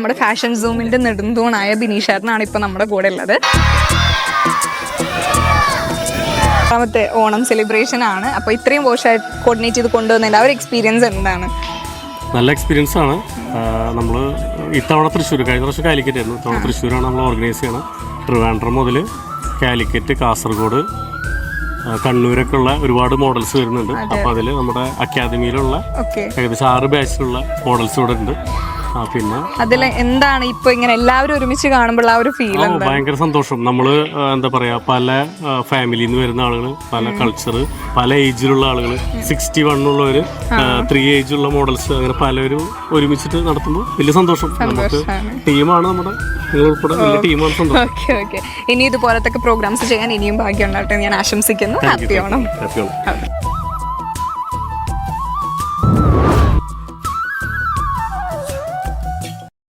നമ്മുടെ ഫാഷൻ സൂമിന്റെ നെടുന്തൂണായ ബിനീഷേട്ടനാണ് ഇപ്പൊ നമ്മുടെ കൂടെ ഉള്ളത്. രണ്ടാമത്തെ ഓണം സെലിബ്രേഷൻ ആണ്. അപ്പോൾ ഇത്രയും വർഷമായിട്ട് കോർഡിനേറ്റ് ചെയ്ത് കൊണ്ടുവന്നതിന്റെ ആ ഒരു എക്സ്പീരിയൻസ് എന്താണ്? നല്ല എക്സ്പീരിയൻസ് ആണ്. നമ്മൾ ഇത്തവണ തൃശ്ശൂർ, കഴിഞ്ഞ വർഷം കാലിക്കറ്റ് ആയിരുന്നു, ഇത്തവണ തൃശ്ശൂരാണ് നമ്മൾ ഓർഗനൈസ് ചെയ്യണം. ട്രിവാൻഡ്രം മുതൽ കാലിക്കറ്റ്, കാസർഗോഡ്, കണ്ണൂരൊക്കെ ഉള്ള ഒരുപാട് മോഡൽസ് വരുന്നുണ്ട്. അപ്പോൾ അതിൽ നമ്മുടെ അക്കാദമിയിലുള്ള ഏകദേശം 6 ബാച്ചിലുള്ള മോഡൽസ് ഇവിടെ ഉണ്ട്. പിന്നെ അതിൽ എന്താണ് ഇപ്പൊ ഇങ്ങനെ എല്ലാവരും ഒരുമിച്ച് കാണുമ്പോൾ ആ ഒരു ഫീൽ? ഭയങ്കര സന്തോഷം. നമ്മള് എന്താ പറയാ, പല ഫാമിലിയിൽ നിന്ന് വരുന്ന ആളുകൾ, പല കൾച്ചർ, പല ഏജിലുള്ള ആളുകൾ, 61 ഉള്ളവര്, 3 ഏജുള്ള മോഡൽസ്, അങ്ങനെ പലരും ഒരുമിച്ചിട്ട് നടത്തുമ്പോൾ വലിയ സന്തോഷം. നമുക്ക് ടീമാണ്, നമ്മുടെ നിങ്ങളുൾപ്പെടെ വലിയ ടീമാണ്. സന്തോഷം. ഇനി ഇതുപോലത്തെ പ്രോഗ്രാംസ് ചെയ്യാൻ ഇനിയും ഭാഗ്യം ഉണ്ടാകട്ടെ ഞാൻ ആശംസിക്കുന്നു. ഹാപ്പി ഓണം.